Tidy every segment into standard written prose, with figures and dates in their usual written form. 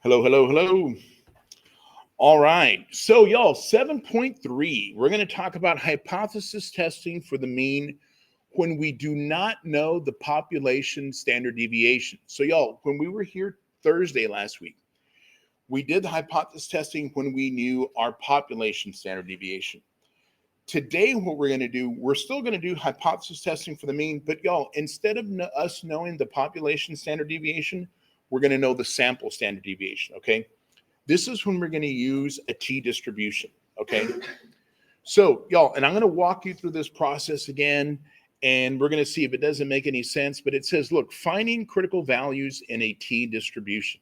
Hello, hello, hello. All right. So, y'all, 7.3, we're going to talk about hypothesis testing for the mean when we do not know the population standard deviation. So, y'all, when we were here Thursday last week, we did the hypothesis testing when we knew our population standard deviation. Today, what we're going to do, we're still going to do hypothesis testing for the mean, but y'all, instead of us knowing the population standard deviation, we're going to know the sample standard deviation, okay? This is when we're going to use a t distribution, okay? So, y'all, and I'm going to walk you through this process again, and we're going to see if it doesn't make any sense, but it says, look, finding critical values in a t distribution.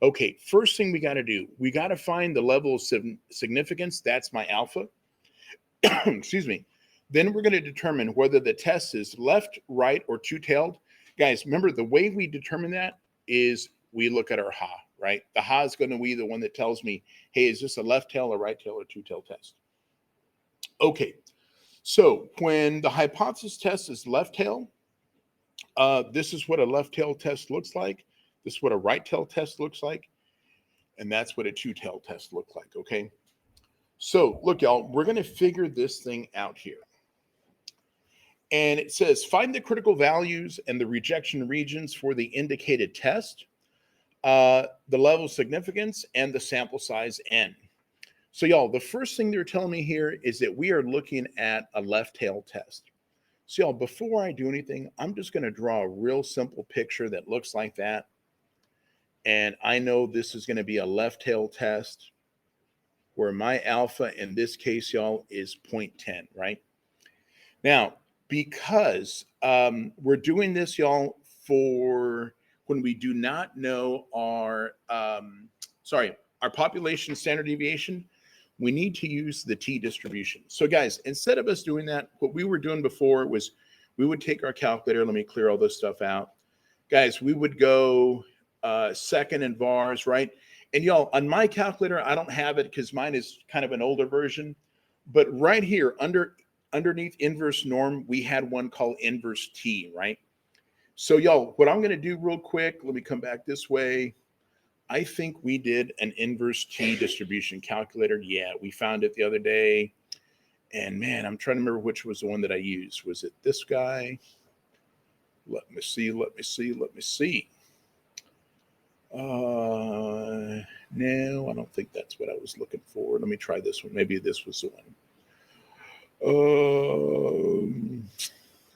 Okay, first thing we got to do, we got to find the level of significance. That's my alpha. Excuse me. Then we're going to determine whether the test is left, right, or two-tailed. Guys, remember the way we determine that is we look at our ha, right? The ha is going to be the one that tells me, hey, is this a left tail, a right tail, or two-tail test? Okay, so when the hypothesis test is left tail, this is what a left tail test looks like. This is what a right tail test looks like. And that's what a two-tail test looks like, okay? So look, y'all, we're going to figure this thing out here. And it says, find the critical values and the rejection regions for the indicated test, the level of significance, and the sample size n. So y'all, the first thing they're telling me here is that we are looking at a left tail test. So y'all, before I do anything, I'm just going to draw a real simple picture that looks like that. And I know this is going to be a left tail test where my alpha in this case, y'all, is 0.10, right? Now, because we're doing this, y'all, for when we do not know our population standard deviation, we need to use the t distribution. So guys, instead of us doing that, what we were doing before was we would take our calculator. Let me clear all this stuff out. Guys, we would go second in vars, right? And y'all, on my calculator, I don't have it because mine is kind of an older version. But right here, underneath inverse norm, we had one called inverse t, right? So y'all, what I'm going to do real quick, let me come back this way. I think we did an inverse t distribution calculator. Yeah, we found it the other day. And man, I'm trying to remember which was the one that I used. Was it this guy? Let me see. No, I don't think that's what I was looking for. Let me try this one. Maybe this was the one.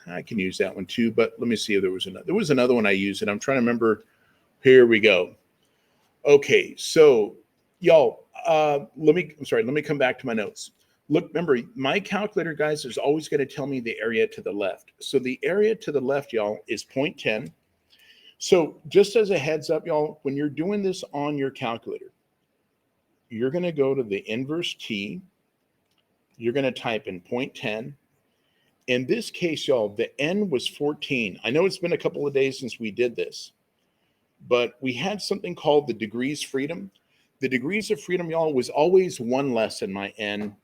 I can use that one too, but let me see if there was another one I used, and I'm trying to remember. Here we go. Okay, so y'all, let me come back to my notes. Look, remember, my calculator, guys, is always going to tell me the area to the left. So the area to the left, y'all, is 0.10. So just as a heads up, y'all, when you're doing this on your calculator, you're going to go to the inverse t. You're going to type in 0.10. In this case, y'all, the n was 14. I know it's been a couple of days since we did this, but we had something called the degrees freedom. The degrees of freedom, y'all, was always one less than my n.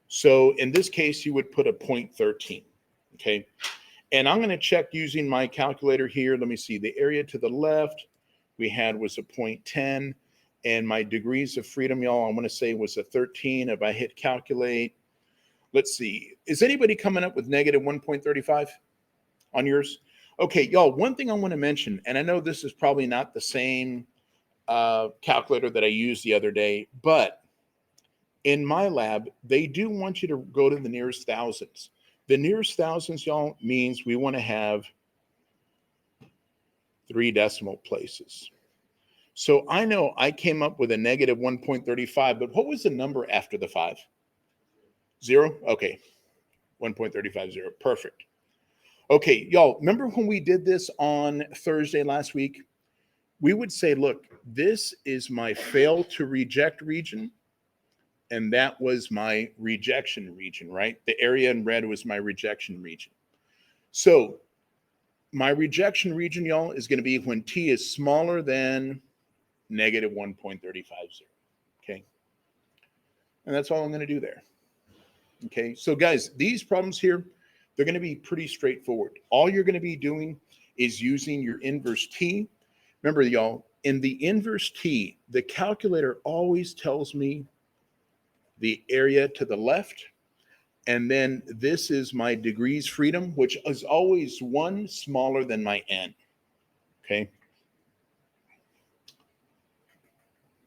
So in this case, you would put a 0.13, okay? And I'm going to check using my calculator here. Let me see. The area to the left we had was a 0.10, and my degrees of freedom, y'all, I want to say was a 13. If I hit calculate, let's see. Is anybody coming up with negative 1.35 on yours? Okay, y'all, one thing I want to mention, and I know this is probably not the same calculator that I used the other day, but in my lab, they do want you to go to the nearest thousands. The nearest thousands, y'all, means we want to have 3 decimal places. So I know I came up with a negative 1.35, but what was the number after the 5? 0? Okay, 1.350. Perfect. Okay, y'all, remember when we did this on Thursday last week? We would say, look, this is my fail to reject region, and that was my rejection region, right? The area in red was my rejection region. So my rejection region, y'all, is going to be when t is smaller than negative 1.350, okay? And that's all I'm going to do there, okay? So guys, these problems here, they're going to be pretty straightforward. All you're going to be doing is using your inverse t. Remember, y'all, in the inverse T, the calculator always tells me the area to the left. And then this is my degrees freedom, which is always one smaller than my n. Okay.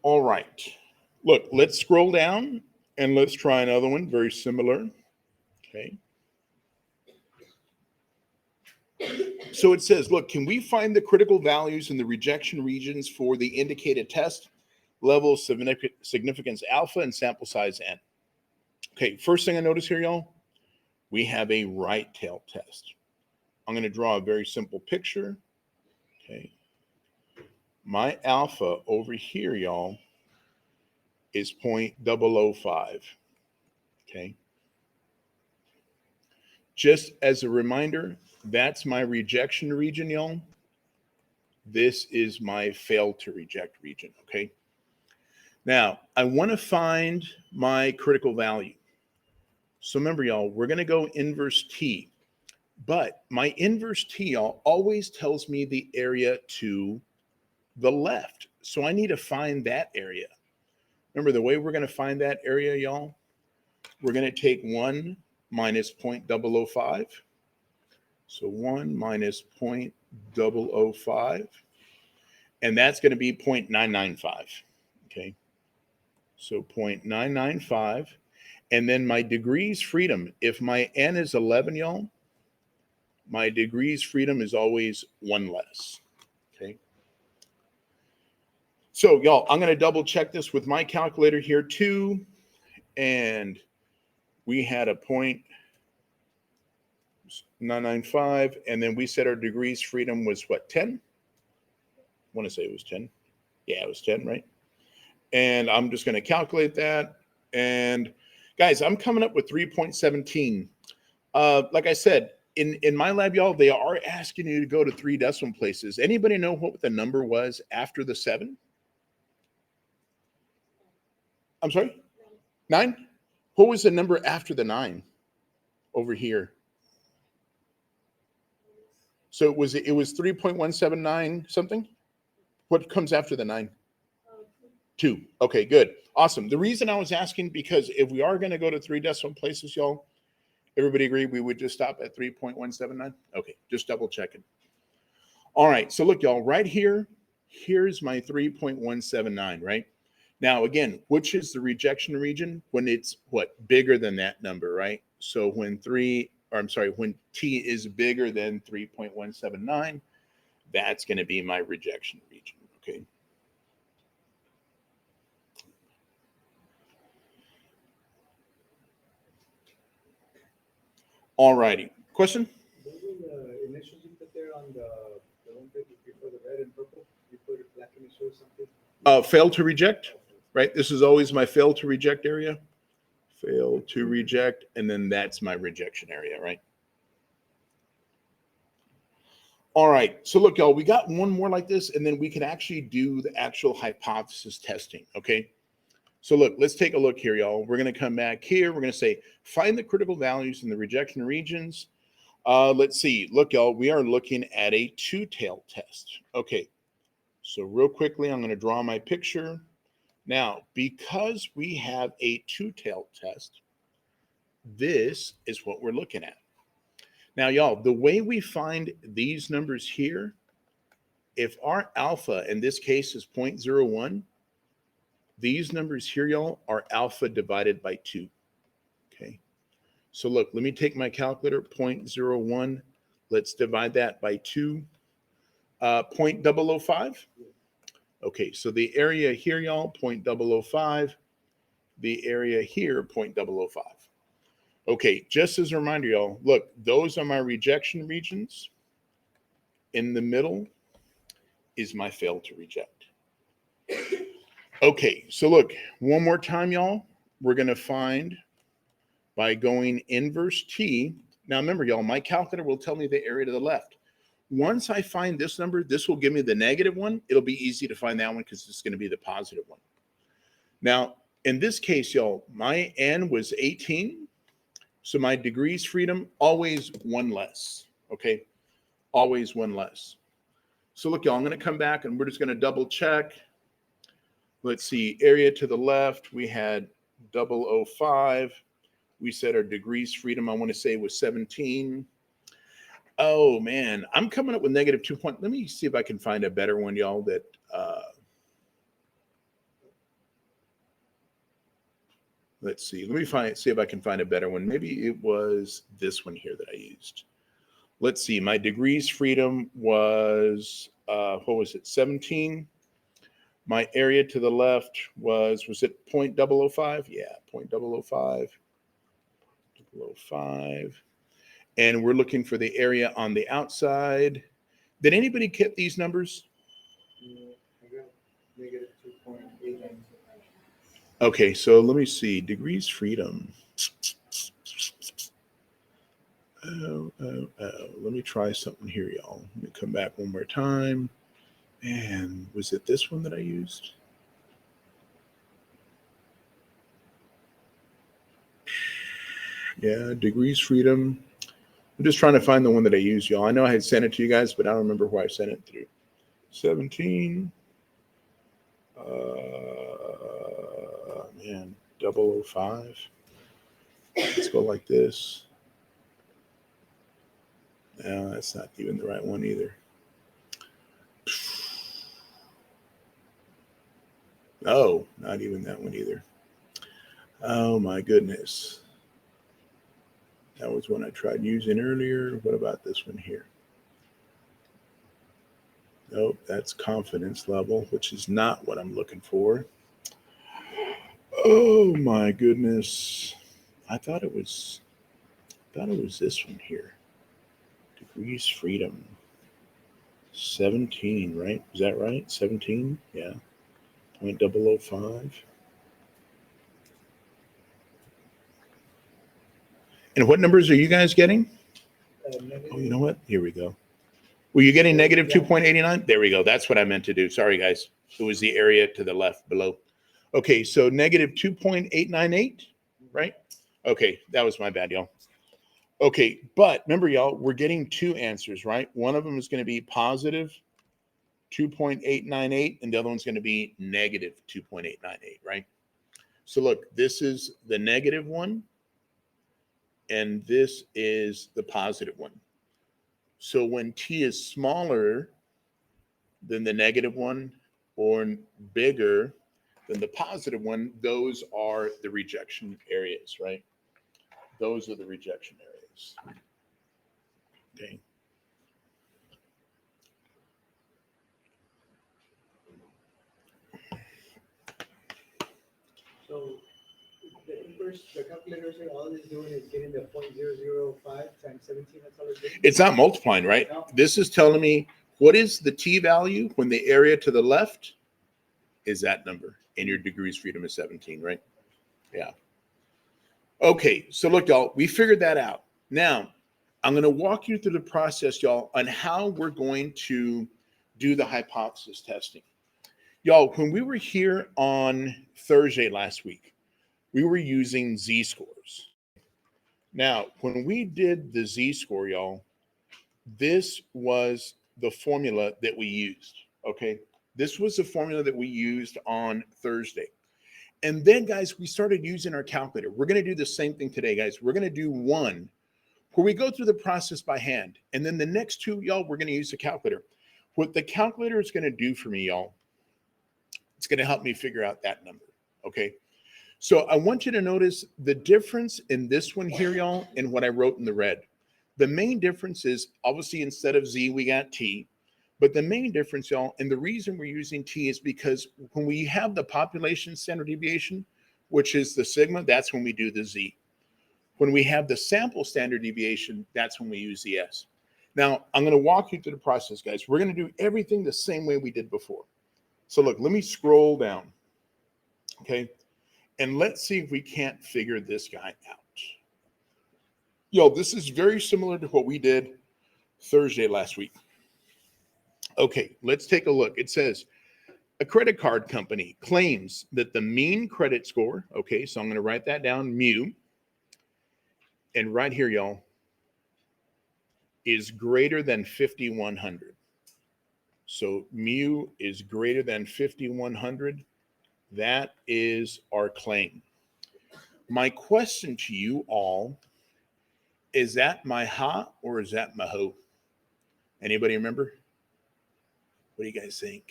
All right. Look, let's scroll down and let's try another one very similar. Okay. So it says, look, can we find the critical values in the rejection regions for the indicated test, level of significance alpha and sample size n? Okay, first thing I notice here, y'all, we have a right tail test. I'm going to draw a very simple picture. Okay. My alpha over here, y'all, is 0.005. Okay. Just as a reminder, that's my rejection region, y'all. This is my fail to reject region, okay? Now, I want to find my critical value. So remember, y'all, we're going to go inverse T. But my inverse T, y'all, always tells me the area to the left. So I need to find that area. Remember, the way we're going to find that area, y'all, we're going to take 1 minus 0.005. So 1 minus 0.005. And that's going to be 0.995. Okay. So 0.995. And then my degrees freedom, if my n is 11, y'all, my degrees freedom is always 1 less. Okay. So, y'all, I'm going to double check this with my calculator here too. And we had a 0.995. And then we said our degrees freedom was what, 10? I want to say it was 10. Yeah, it was 10, right? And I'm just going to calculate that. And guys, I'm coming up with 3.17. Like I said, in my lab, y'all, they are asking you to go to 3 decimal places. Anybody know what the number was after the 7? I'm sorry? 9? What was the number after the 9 over here? So it was 3.179 something? What comes after the 9? 2. Okay, good. Awesome. The reason I was asking, because if we are going to go to 3 decimal places, y'all, everybody agree we would just stop at 3.179? Okay, just double checking. All right, so look, y'all, right here, here's my 3.179, right? Now, again, which is the rejection region? When it's what? Bigger than that number, right? So when when T is bigger than 3.179, that's going to be my rejection region, okay? All righty. Question? Those are the initials you put there on the one page before the red and purple. You put a black initial or something. Fail to reject, right? This is always my fail to reject area. Fail to reject, and then that's my rejection area, right? All right. So look, y'all, we got one more like this, and then we can actually do the actual hypothesis testing, okay? So look, let's take a look here, y'all. We're going to come back here. We're going to say, find the critical values in the rejection regions. Let's see. Look, y'all, we are looking at a 2-tailed test. Okay. So real quickly, I'm going to draw my picture. Now, because we have a 2-tailed test, this is what we're looking at. Now, y'all, the way we find these numbers here, if our alpha in this case is 0.01, these numbers here, y'all, are alpha divided by 2. Okay. So look, let me take my calculator, 0.01. Let's divide that by 2. 0.005. Okay, so the area here, y'all, 0.005. The area here, 0.005. Okay, just as a reminder, y'all, look, those are my rejection regions. In the middle is my fail to reject. Okay, so look, one more time, y'all. We're going to find by going inverse T. Now, remember, y'all, my calculator will tell me the area to the left. Once I find this number, this will give me the negative one. It'll be easy to find that one because it's going to be the positive one. Now, in this case, y'all, my N was 18. So my degrees freedom, always 1 less. Okay, always 1 less. So look, y'all, I'm going to come back and we're just going to double check. Let's see, area to the left, we had 005. We said our degrees freedom, I want to say, was 17. Oh, man, I'm coming up with negative 2 point. Let me see if I can find a better one, y'all, that let's see. Let me see if I can find a better one. Maybe it was this one here that I used. Let's see. My degrees freedom was, what was it, 17? My area to the left was it 0.005? Yeah, 0.005. 005. And we're looking for the area on the outside. Did anybody get these numbers? I got negative 2.89. Okay, so let me see. Degrees freedom. Oh. Let me try something here, y'all. Let me come back one more time. Man, was it this one that I used? Yeah, degrees freedom. I'm just trying to find the one that I used, y'all. I know I had sent it to you guys, but I don't remember who I sent it through. 17. Man, 005. Let's go like this. No, that's not even the right one either. Oh, not even that one either. Oh my goodness. That was one I tried using earlier. What about this one here? Nope, that's confidence level, which is not what I'm looking for. Oh my goodness. I thought it was this one here. Degrees freedom. 17, right? Is that right? 17? Yeah. 0.005. And what numbers are you guys getting? Oh, you know what? Here we go. Were you getting negative 2.89? There we go. That's what I meant to do. Sorry, guys. It was the area to the left below. Okay, so negative 2.898, right? Okay, that was my bad, y'all. Okay, but remember, y'all, we're getting two answers, right? One of them is going to be positive 2.898, and the other one's going to be negative 2.898, right? So look, this is the negative one, and this is the positive one. So when t is smaller than the negative one or bigger than the positive one, those are the rejection areas, right? Those are the rejection areas. Okay. So the calculator said all it's doing is getting the 0.005 times 17. That's all it's doing. It's not multiplying, right? No. This is telling me what is the t value when the area to the left is that number, and your degrees freedom is 17, right? Yeah. Okay, so look, y'all, we figured that out. Now, I'm going to walk you through the process, y'all, on how we're going to do the hypothesis testing. Y'all, when we were here on Thursday last week, we were using z-scores. Now, when we did the z-score, y'all, this was the formula that we used, okay? This was the formula that we used on Thursday. And then, guys, we started using our calculator. We're going to do the same thing today, guys. We're going to do one where we go through the process by hand. And then the next two, y'all, we're going to use the calculator. What the calculator is going to do for me, y'all, it's going to help me figure out that number, okay? So I want you to notice the difference in this one here, y'all, and what I wrote in the red. The main difference is, obviously, instead of z, we got t. But the main difference, y'all, and the reason we're using t is because when we have the population standard deviation, which is the sigma, that's when we do the z. When we have the sample standard deviation, that's when we use the s. Now, I'm going to walk you through the process, guys. We're going to do everything the same way we did before. So look, let me scroll down, okay? And let's see if we can't figure this guy out. Yo, this is very similar to what we did Thursday last week. Okay, let's take a look. It says a credit card company claims that the mean credit score, okay, so I'm going to write that down, mu, and right here, y'all, is greater than 5,100. So mu is greater than 5,100. That is our claim. My question to you all, is that my ha or is that my ho? Anybody remember? What do you guys think?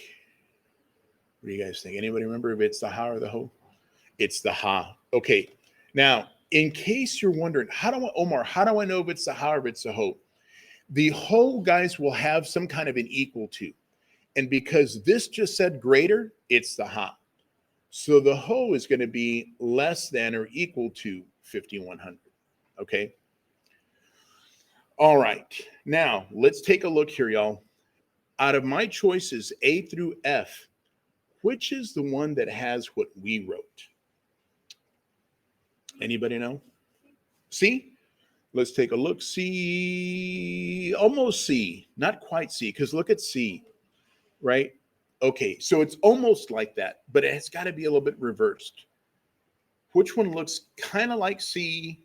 What do you guys think? Anybody remember if it's the ha or the ho? It's the ha. Okay. Now, in case you're wondering, Omar, how do I know if it's the ha or if it's the ho? The ho, guys, will have some kind of an equal to. And because this just said greater, it's the ha. So the ho is going to be less than or equal to 5,100. Okay. All right. Now, let's take a look here, y'all. Out of my choices, A through F, which is the one that has what we wrote? Anybody know? C? Let's take a look. C, almost C, not quite C, because look at C, right? Okay, so it's almost like that, but it's got to be a little bit reversed. Which one looks kind of like C?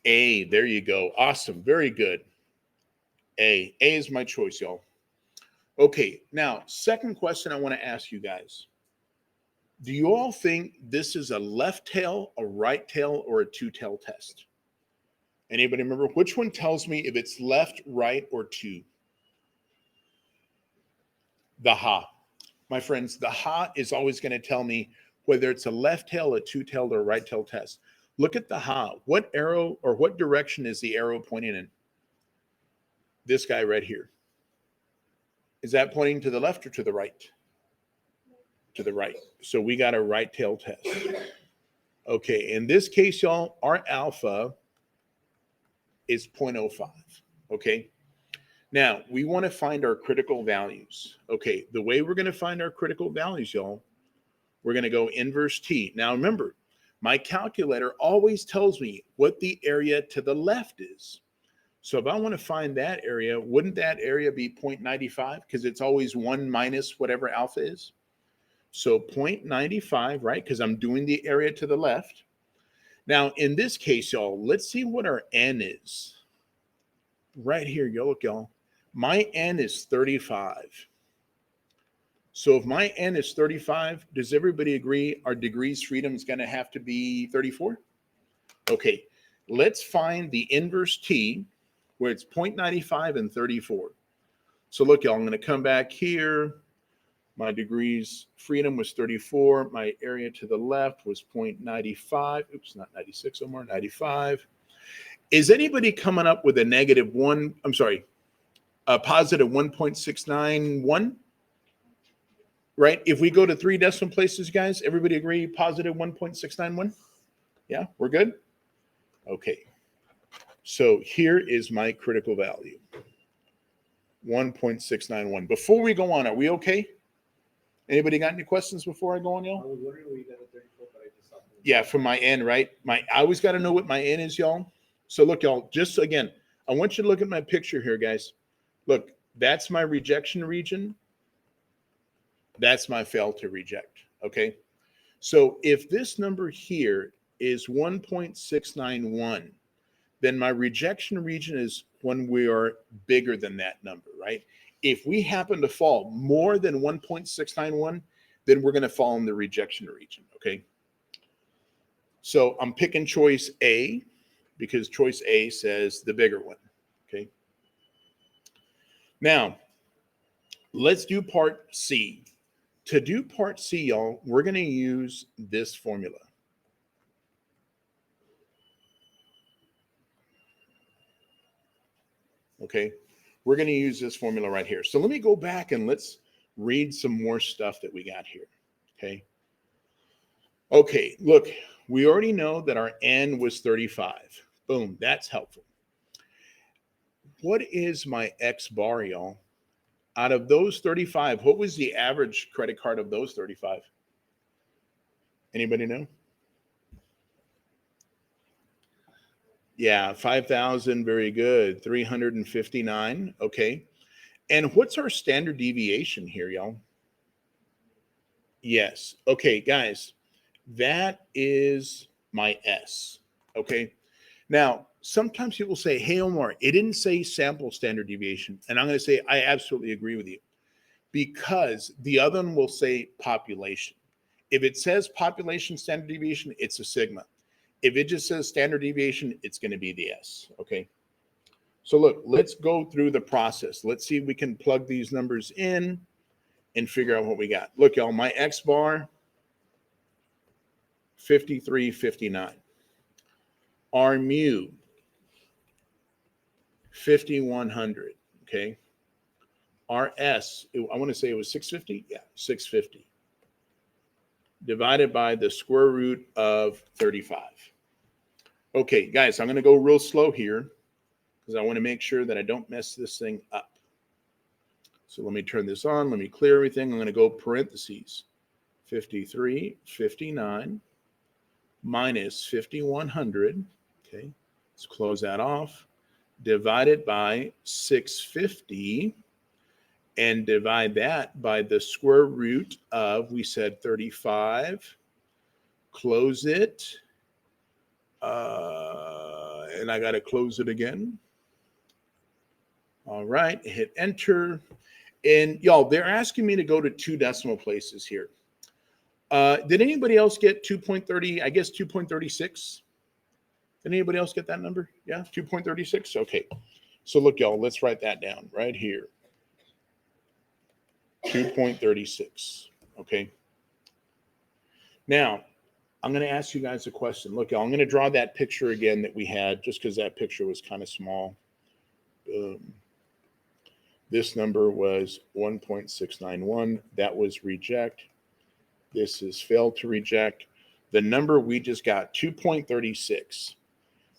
A, there you go. Awesome, very good. A is my choice, y'all. Okay, now, second question I want to ask you guys. Do you all think this is a left tail, a right tail, or a two-tail test? Anybody remember? Which one tells me if it's left, right, or two? The ha. My friends, the ha is always going to tell me whether it's a left tail, a two-tailed, or a right tail test. Look at the ha. What arrow or what direction is the arrow pointing in? This guy right here. Is that pointing to the left or to the right? To the right. So we got a right tail test. Okay, in this case, y'all, our alpha is 0.05. Okay. Now, we want to find our critical values. Okay, the way we're going to find our critical values, y'all, we're going to go inverse T. Now, remember, my calculator always tells me what the area to the left is. So if I want to find that area, wouldn't that area be 0.95? Because it's always 1 minus whatever alpha is. So 0.95, right? Because I'm doing the area to the left. Now, in this case, y'all, let's see what our N is. Right here, look, y'all. My N is 35. So if my N is 35, does everybody agree our degrees freedom is going to have to be 34? Okay, let's find the inverse T where it's 0.95 and 34. So look, y'all, I'm going to come back here. My degrees freedom was 34. My area to the left was 0.95. Oops, not 96, Omar, 95. Is anybody coming up with a negative one? I'm sorry, a positive 1.691? Right? If we go to 3 decimal places, guys, everybody agree positive 1.691? Yeah, we're good? Okay. So here is my critical value, 1.691. Before we go on, are we okay? Anybody got any questions before I go on, y'all? I was wondering where you got a 34, but I just saw. Yeah, from my N, right? I always got to know what my N is, y'all. So look, y'all, just again, I want you to look at my picture here, guys. Look, that's my rejection region. That's my fail to reject, okay? So if this number here is 1.691, then my rejection region is when we are bigger than that number, right? If we happen to fall more than 1.691, then we're going to fall in the rejection region, okay? So I'm picking choice A because choice A says the bigger one, okay? Now, let's do part C. To do part C, y'all, we're going to use this formula. Okay, we're going to use this formula right here. So let me go back and let's read some more stuff that we got here. Okay. Okay, look, we already know that our N was 35. Boom, that's helpful. What is my X bar, y'all? Out of those 35, what was the average credit card of those 35? Anybody know? Yeah, 5,000, very good. 359, okay. And what's our standard deviation here, y'all? Yes. Okay, guys, that is my S. Okay. Now, sometimes people say, hey, Omar, it didn't say sample standard deviation. And I'm going to say, I absolutely agree with you. because the other one will say population. If it says population standard deviation, it's a sigma. If it just says standard deviation, it's going to be the S, okay? So look, let's go through the process. Let's see if we can plug these numbers in and figure out what we got. Look, y'all, my X bar, 5359. Our mu, 5100, okay? Our S, I want to say it was 650? Yeah, 650. Divided by the square root of 35. Okay, guys, I'm going to go real slow here because I want to make sure that I don't mess this thing up. So let me turn this on. Let me clear everything. I'm going to go parentheses. 5359 minus 5100. Okay, let's close that off. Divided by 650. And divide that by the square root of, we said 35. Close it. And I got to close it again. All right, hit enter. And y'all, they're asking me to go to 2 decimal places here. Did anybody else get 2.30? I guess 2.36. Did anybody else get that number? Yeah, 2.36. Okay. So look, y'all, let's write that down right here. 2.36. Okay. Now, I'm going to ask you guys a question. Look, y'all, I'm going to draw that picture again that we had just because that picture was kind of small. This number was 1.691. That was reject. This is failed to reject. The number we just got, 2.36.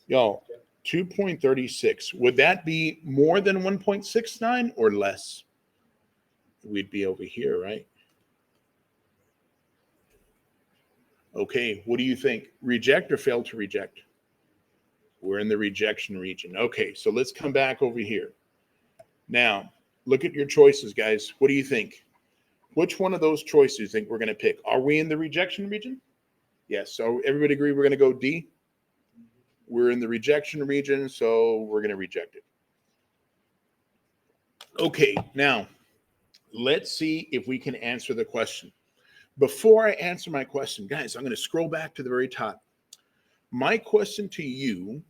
Y'all, 2.36. Would that be more than 1.69 or less? We'd be over here, right? Okay, what do you think? Reject or fail to reject? We're in the rejection region. Okay, so let's come back over here. Now, look at your choices, guys. What do you think? Which one of those choices do you think we're going to pick? Are we in the rejection region? Yes. So everybody agree we're going to go D? We're in the rejection region, so we're going to reject it. Okay, now let's see if we can answer the question. Before I answer my question, guys, I'm going to scroll back to the very top. My question to you,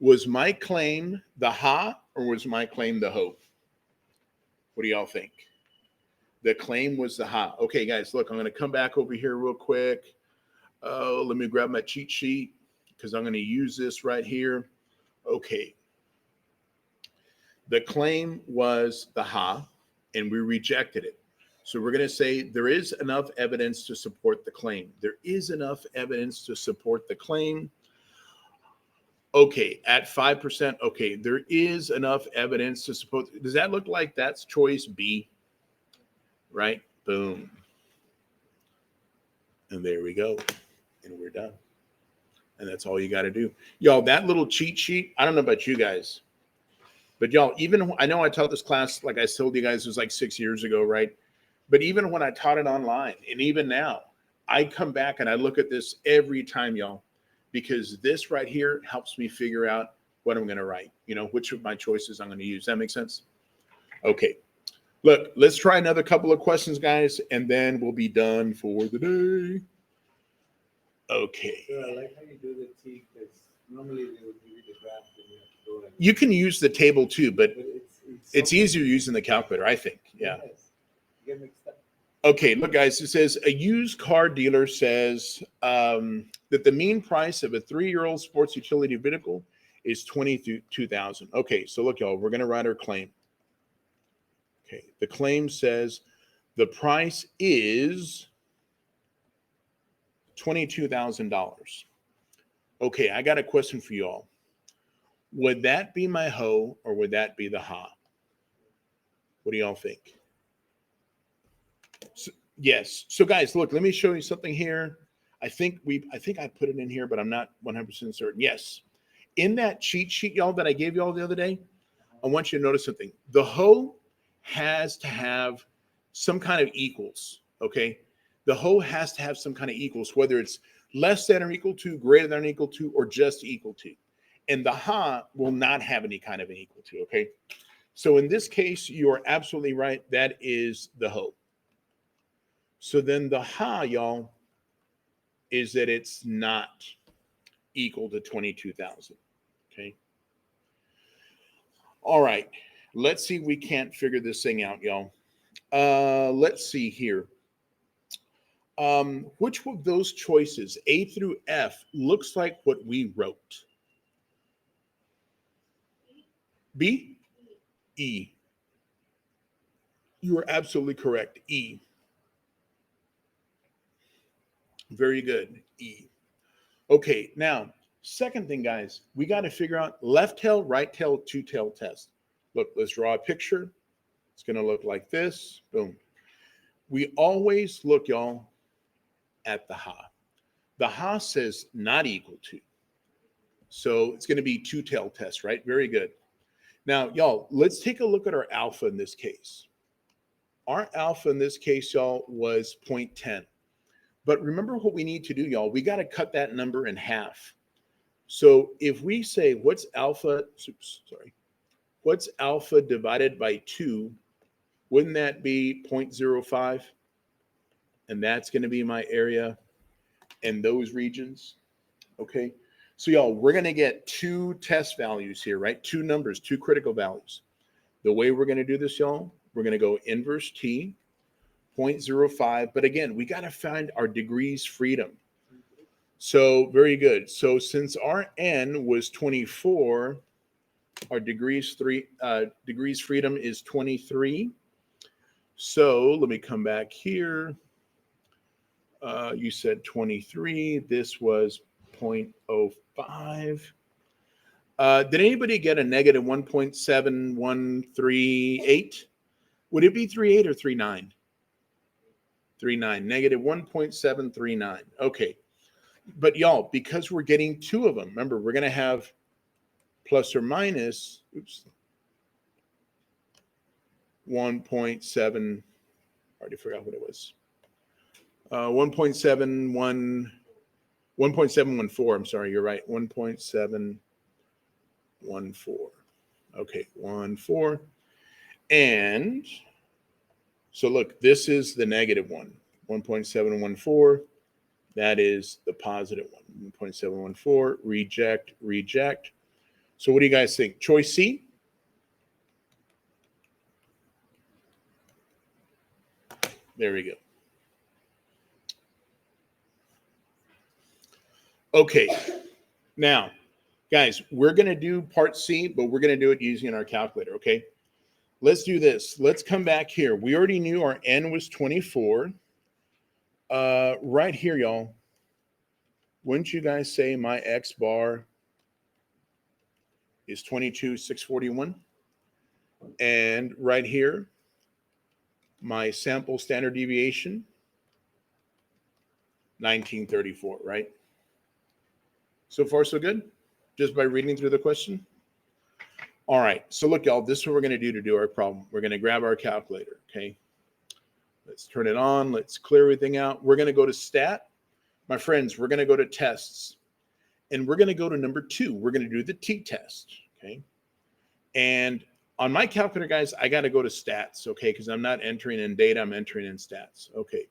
was my claim the ha or was my claim the ho? What do y'all think? The claim was the ha. Okay, guys, look, I'm going to come back over here real quick. Let me grab my cheat sheet because I'm going to use this right here. Okay. The claim was the ha, and we rejected it. So we're going to say there is enough evidence to support the claim. There is enough evidence to support the claim. Okay, at 5%, okay, there is enough evidence to support. Does that look like that's choice B? Right? Boom. And there we go. And we're done. And that's all you got to do. Y'all, that little cheat sheet, I don't know about you guys, but y'all, even, I know I taught this class, like I told you guys, it was like 6 years ago, right? But even when I taught it online, and even now, I come back and I look at this every time, y'all, because this right here helps me figure out what I'm going to write, you know, which of my choices I'm going to use. That makes sense? Okay. Look, let's try another couple of questions, guys, and then we'll be done for the day. Okay. So I like how you do the T because normally they would give you the graph and you have to go. You can use the table too, but it's something- easier using the calculator, I think. Yeah. Yes. You get mixed up. Okay, look, guys, it says a used car dealer says that the mean price of a 3-year-old sports utility vehicle is $22,000. Okay, so look, y'all, we're going to write our claim. Okay, the claim says the price is $22,000. Okay, I got a question for you all. Would that be my ho or would that be the ha? What do y'all think? So, yes. So guys, look, let me show you something here. I think I put it in here, but I'm not 100% certain. Yes. In that cheat sheet, y'all, that I gave y'all the other day, I want you to notice something. The ho has to have some kind of equals, okay? The ho has to have some kind of equals, whether it's less than or equal to, greater than or equal to, or just equal to. And the ha will not have any kind of an equal to, okay? So in this case, you're absolutely right. That is the ho. So then the ha, y'all, is that it's not equal to 22,000. Okay. All right. Let's see if we can't figure this thing out, y'all. Let's see here. Which of those choices, A through F, looks like what we wrote? B? E. You are absolutely correct. E. Very good. E. Okay, now, second thing, guys, we got to figure out left tail, right tail, two tail test. Look, let's draw a picture. It's going to look like this. Boom. We always look, y'all, at the ha. The ha says not equal to. So it's going to be two tail test, right? Very good. Now, y'all, let's take a look at our alpha in this case. Our alpha in this case, y'all, was 0.10. But remember what we need to do, y'all. We got to cut that number in half. So if we say what's alpha, what's alpha divided by 2, wouldn't that be 0.05? And that's going to be my area in those regions. Okay. So y'all, we're going to get two test values here, right? Two numbers, two critical values. The way we're going to do this, y'all, we're going to go inverse T, 0.05. But again, we got to find our degrees freedom. So very good. So since our N was 24, our degrees freedom is 23. So let me come back here. You said 23. This was 0.05. Did anybody get a negative 1.7138? Would it be 38 or 39? 39, negative 1.739. Okay. But y'all, because we're getting two of them, remember, we're going to have plus or minus, 1.7, already forgot what it was. 1.714, I'm sorry, you're right, 1.714. Okay, 1.4. And so look, this is the negative one, 1.714. That is the positive one, 1.714. Reject, reject. So what do you guys think? Choice C? There we go. Okay. Now, guys, we're going to do part C, but we're going to do it using our calculator, okay? Let's do this. Let's come back here. We already knew our N was 24. Right here, y'all. Wouldn't you guys say my X bar is 22,641? And right here, my sample standard deviation, 1934, right? So far, so good? Just by reading through the question? All right, so look, y'all, this is what we're gonna do to do our problem. We're gonna grab our calculator, okay? Let's turn it on, let's clear everything out. We're gonna go to stat. My friends, we're gonna go to tests. And we're gonna go to number 2. We're gonna do the t-test, okay? And on my calculator, guys, I gotta go to stats, okay? Because I'm not entering in data, I'm entering in stats, okay.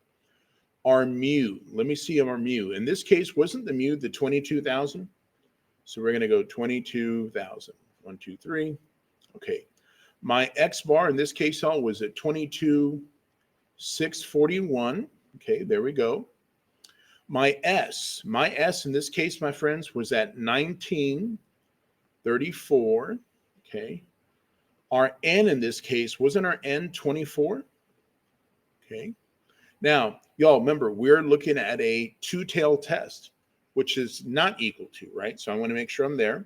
Our mu, let me see our mu. In this case, wasn't the mu the 22,000? So we're gonna go 22,000. 1, 2, 3. Okay. My X bar in this case, y'all, was at 22,641. Okay, there we go. My S in this case, my friends, was at 1934. Okay. Our N in this case, wasn't our N 24? Okay. Now, y'all remember, we're looking at a two-tailed test, which is not equal to, right? So I want to make sure I'm there.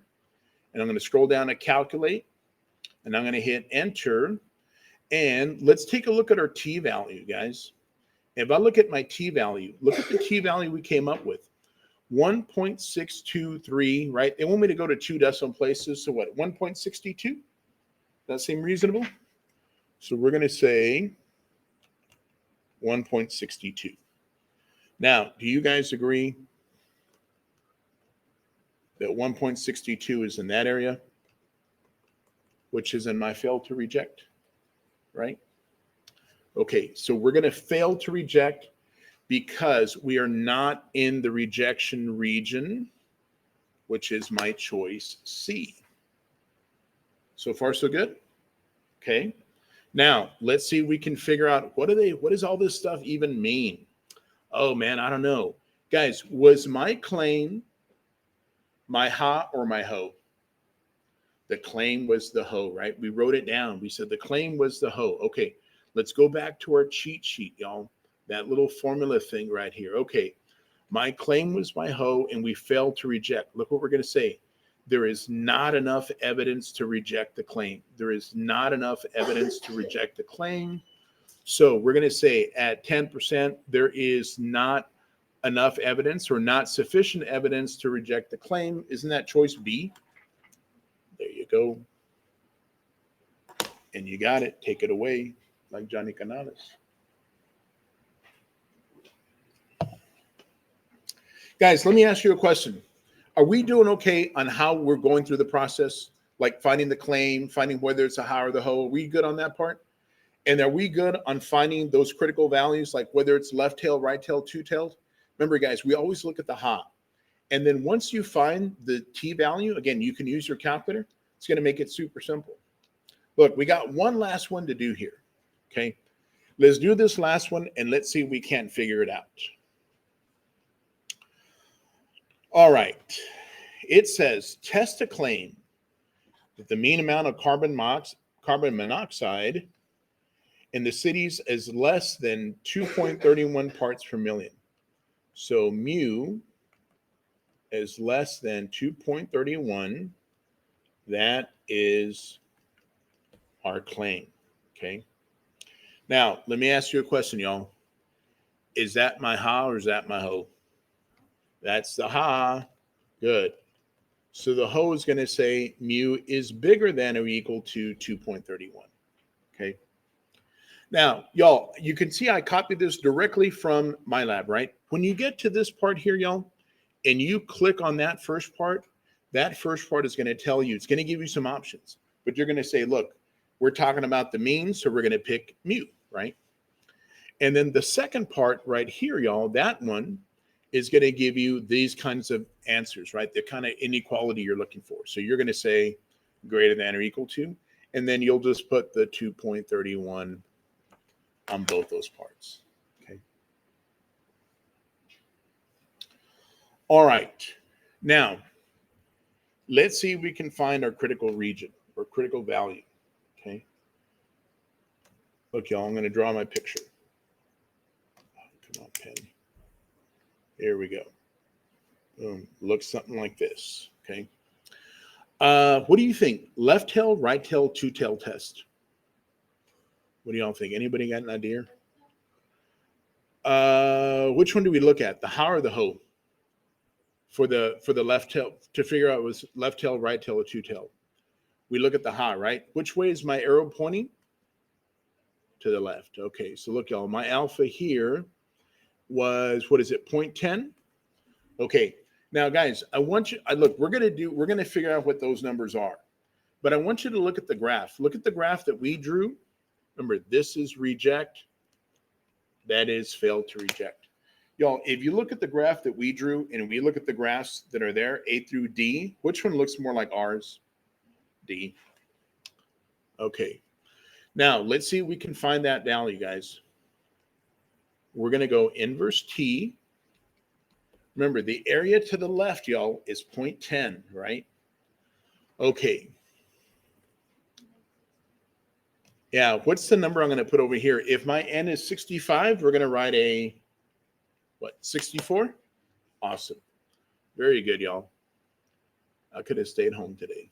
And I'm going to scroll down to calculate, and I'm going to hit enter. And let's take a look at our t value, guys. If I look at my t value, look at the t value we came up with. 1.623, right? They want me to go to 2 decimal places. So what, 1.62? That seem reasonable? So we're going to say 1.62. Now, do you guys agree that 1.62 is in that area? which is in my fail to reject, right? Okay, so we're going to fail to reject because we are not in the rejection region, which is my choice C. So far, so good? Okay. Now, let's see if we can figure out what does all this stuff even mean? Oh man, I don't know. Guys, was my claim my ha or my ho? The claim was the ho, right? We wrote it down. We said the claim was the ho. Okay, let's go back to our cheat sheet, y'all. That little formula thing right here. Okay, my claim was my ho, and we failed to reject. Look what we're going to say. There is not enough evidence to reject the claim. There is not enough evidence to reject the claim. So we're going to say at 10%, there is not enough evidence or not sufficient evidence to reject the claim. Isn't that choice B? There you go. And you got it. Take it away, like Johnny Canales. Guys, let me ask you a question. Are we doing okay on how we're going through the process? Like finding the claim, finding whether it's a ha or the ho? Are we good on that part? And are we good on finding those critical values, like whether it's left tail, right tail, two-tailed? Remember, guys, we always look at the ha. And then once you find the t value, again, you can use your calculator. It's going to make it super simple. Look, we got one last one to do here. Okay. Let's do this last one and let's see if we can't figure it out. All right. It says test a claim that the mean amount of carbon monoxide in the cities is less than 2.31 parts per million. So mu is less than 2.31. That is our claim. Okay. Now, let me ask you a question, y'all. Is that my ha or is that my ho? That's the ha. Good. So the ho is going to say mu is bigger than or equal to 2.31. Okay. Now, y'all, you can see I copied this directly from MyLab, right? When you get to this part here, y'all, and you click on that first part is going to tell you, it's going to give you some options, but you're going to say, look, we're talking about the mean, so we're going to pick mu, right? And then the second part right here, y'all, that one is going to give you these kinds of answers, right? The kind of inequality you're looking for. So you're going to say greater than or equal to, and then you'll just put the 2.31 on both those parts. Okay. All right. Now, let's see if we can find our critical region or critical value. Okay. Look, y'all, I'm going to draw my picture. Come on, pen. Here we go. Boom. Looks something like this. Okay. What do you think? Left tail, right tail, two tail test. What do y'all think? Anybody got an idea? Which one do we look at? The ha or the ho? For the left tail, to figure out was left tail, right tail, or two tail. We look at the ha, right? Which way is my arrow pointing? To the left. Okay, so look, y'all, my alpha here was, what is it, 0.10? Okay, now guys, I want you, look, we're gonna figure out what those numbers are. But I want you to look at the graph. Look at the graph that we drew. Remember, this is reject. That is fail to reject. Y'all, if you look at the graph that we drew and we look at the graphs that are there, A through D, which one looks more like ours? D. Okay. Now, let's see if we can find that value, guys. We're going to go inverse T. Remember, the area to the left, y'all, is 0.10, right? Okay. Yeah, what's the number I'm going to put over here? If my N is 65, we're going to write a, what, 64? Awesome. Very good, y'all. I could have stayed home today.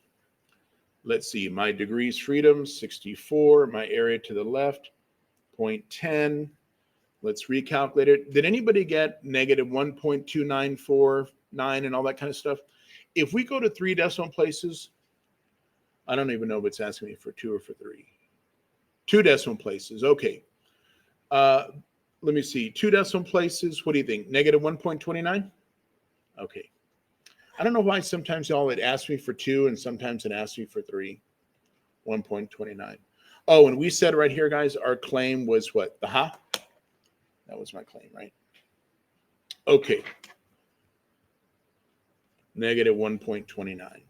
Let's see, my degrees freedom, 64. My area to the left, 0.10. Let's recalculate it. Did anybody get negative 1.2949 and all that kind of stuff? If we go to 3 decimal places, I don't even know if it's asking me for 2 or for 3. 2 decimal places, okay. Let me see, 2 decimal places, what do you think? Negative 1.29? Okay. I don't know why sometimes y'all it asks me for 2 and sometimes it asks me for 3. 1.29. Oh, and we said right here, guys, our claim was what? The ha? That was my claim, right? Okay. Negative 1.29.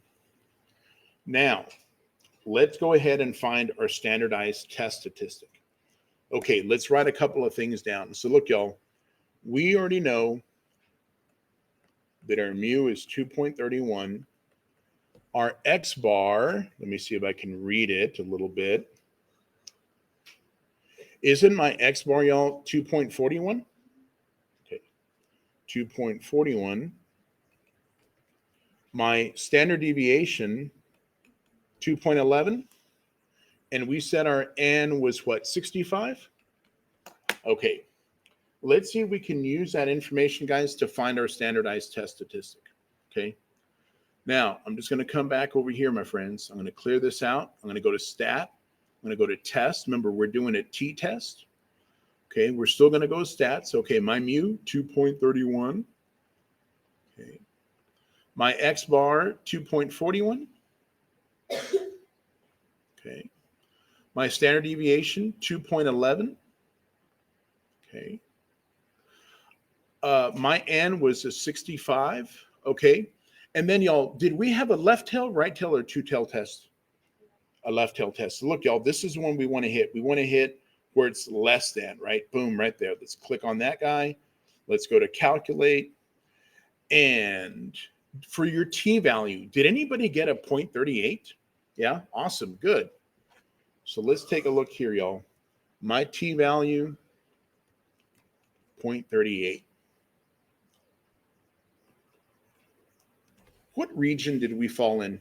Now, let's go ahead and find our standardized test statistic. Okay, let's write a couple of things down. So look, y'all, we already know that our mu is 2.31. Our X bar, let me see if I can read it a little bit. Isn't my X bar, y'all, 2.41? Okay, 2.41. My standard deviation, 2.11. And we said our N was what, 65? Okay, let's see if we can use that information, guys, to find our standardized test statistic. Okay. Now, I'm just going to come back over here, my friends. I'm going to clear this out. I'm going to go to stat. I'm going to go to test. Remember, we're doing a t-test. Okay, we're still going to go stats. Okay, my mu, 2.31. Okay. My X bar, 2.41. Okay. My standard deviation, 2.11. Okay. My N was a 65. Okay. And then, y'all, did we have a left tail, right tail, or two tail test? A left tail test. So look, y'all, this is the one we want to hit. We want to hit where it's less than, right? Boom, right there. Let's click on that guy. Let's go to calculate. And for your T value, did anybody get a 0.38? Yeah, awesome, good. So let's take a look here, y'all. My T value, 0.38. What region did we fall in?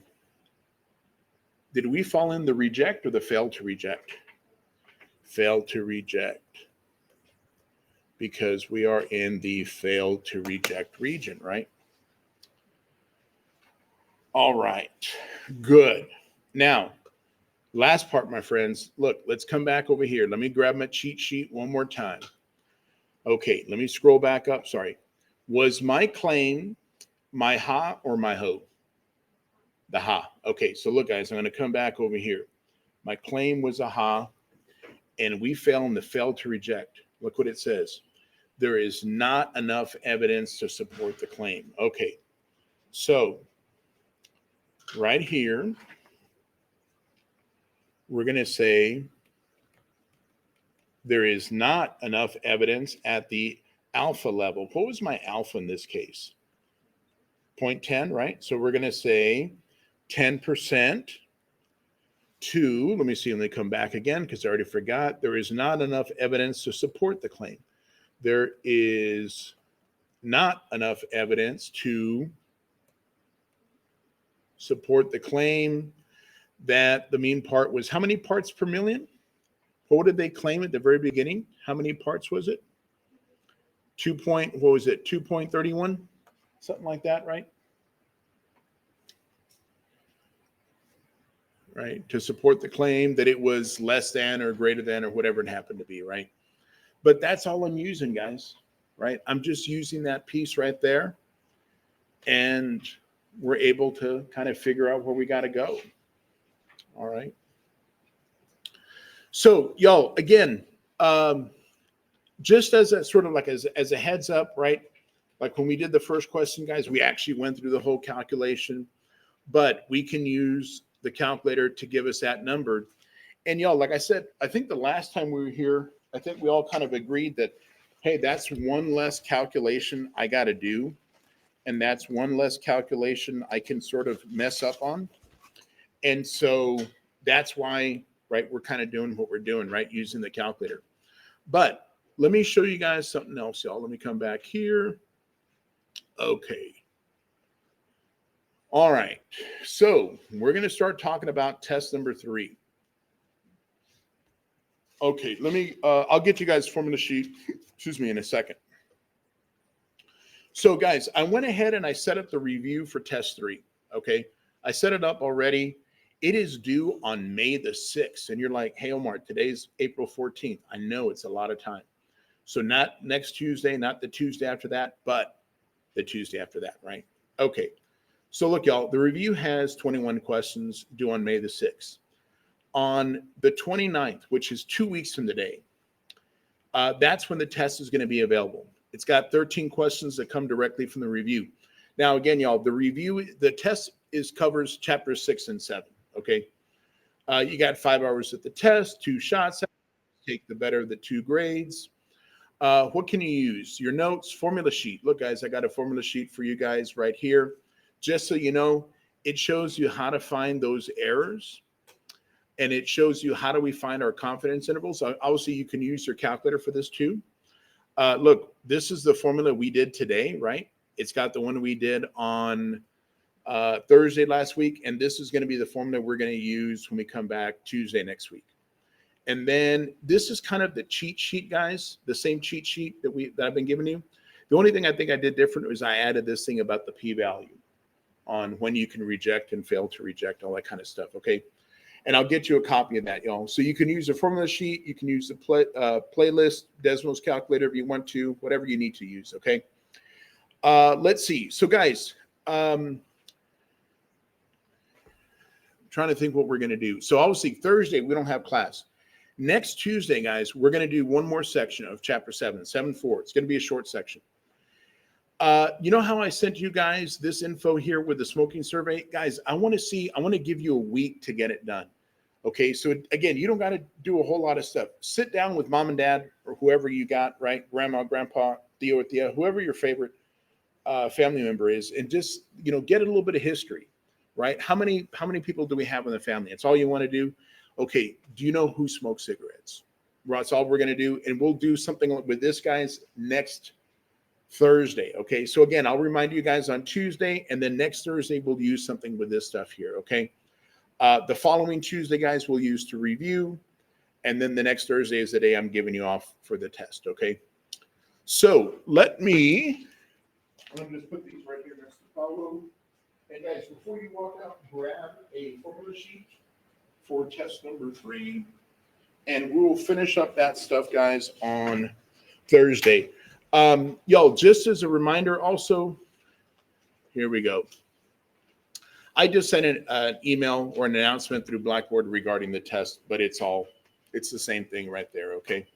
Did we fall in the reject or the fail to reject? Fail to reject. Because we are in the fail to reject region, right? All right, good. Now, last part, my friends. Look, let's come back over here. Let me grab my cheat sheet one more time. Okay, let me scroll back up. Sorry. Was my claim my ha or my ho? The ha. Okay, so look, guys, I'm going to come back over here. My claim was a ha, and we fell in the fail to reject. Look what it says. There is not enough evidence to support the claim. Okay, so right here, we're going to say there is not enough evidence at the alpha level. What was my alpha in this case? 0.10, right? So we're going to say 10% to, let me see, let me come back again because I already forgot. There is not enough evidence to support the claim. There is not enough evidence to support the claim that the mean part was how many parts per million? What did they claim at the very beginning? How many parts was it? 2.31? Something like that, right? Right, to support the claim that it was less than or greater than or whatever it happened to be, right? But that's all I'm using, guys, right? I'm just using that piece right there, and we're able to kind of figure out where we got to go. All right. So, y'all, again, just as a sort of like as a heads up, right? Like when we did the first question, guys, we actually went through the whole calculation, but we can use the calculator to give us that number. And y'all, like I said, I think the last time we were here, I think we all kind of agreed that, hey, that's one less calculation I got to do. And that's one less calculation I can sort of mess up on. And so that's why, right, we're kind of doing what we're doing, right, using the calculator. But let me show you guys something else, y'all. Let me come back here. Okay. All right. So we're going to start talking about test number 3. Okay, let me, I'll get you guys formula sheet, excuse me, in a second. So guys, I went ahead and I set up the review for test 3, okay? I set it up already. It is due on May the 6th. And you're like, hey, Omar, today's April 14th. I know it's a lot of time. So not next Tuesday, not the Tuesday after that, but the Tuesday after that, right? Okay. So look, y'all, the review has 21 questions due on May the 6th. on the 29th, which is 2 weeks from today, that's when the test is going to be available. It's got 13 questions that come directly from the review. Now, again, y'all, the test covers chapters 6 and 7. Okay. You got 5 hours at the test, 2 shots, take the better of the 2 grades. What can you use? Your notes, formula sheet. Look, guys, I got a formula sheet for you guys right here. Just so you know, it shows you how to find those errors. And it shows you how do we find our confidence intervals. Obviously, you can use your calculator for this too. Look, this is the formula we did today, right? It's got the one we did on Thursday last week. And this is going to be the formula we're going to use when we come back Tuesday next week. And then this is kind of the cheat sheet, guys, the same cheat sheet that I've been giving you. The only thing I think I did different was I added this thing about the p-value on when you can reject and fail to reject, all that kind of stuff, okay? And I'll get you a copy of that, y'all. So you can use the formula sheet, you can use the playlist, Desmos calculator if you want to, whatever you need to use, okay? Let's see. So, guys, trying to think what we're going to do. So, obviously, Thursday, we don't have class. Next Tuesday, guys, we're going to do one more section of chapter 7, 7-4. It's going to be a short section. You know how I sent you guys this info here with the smoking survey? Guys, I want to give you a week to get it done. Okay, so again, you don't got to do a whole lot of stuff. Sit down with mom and dad or whoever you got, right? Grandma, grandpa, Theo or Thea, whoever your favorite family member is, and just, get a little bit of history, right? How many people do we have in the family? It's all you want to do. Okay, do you know who smokes cigarettes? Well, that's all we're going to do. And we'll do something with this, guys, next Thursday. Okay, so again, I'll remind you guys on Tuesday, and then next Thursday, we'll use something with this stuff here, okay? The following Tuesday, guys, we'll use to review. And then the next Thursday is the day I'm giving you off for the test, okay? So I'm going to just put these right here next to Paulo. And guys, before you walk out, grab a formula sheet for test number 3, and we will finish up that stuff, guys, on Thursday. Y'all, just as a reminder, also, here we go. I just sent an email or an announcement through Blackboard regarding the test, but it's the same thing right there, okay?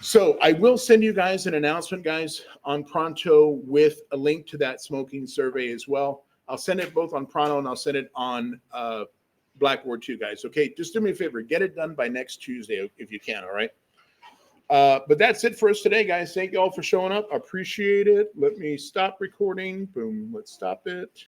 So I will send you guys an announcement, guys, on Pronto with a link to that smoking survey as well. I'll send it both on Pronto and I'll send it on Blackboard too, guys. Okay, just do me a favor. Get it done by next Tuesday if you can, all right? But that's it for us today, guys. Thank you all for showing up. I appreciate it. Let me stop recording. Boom. Let's stop it.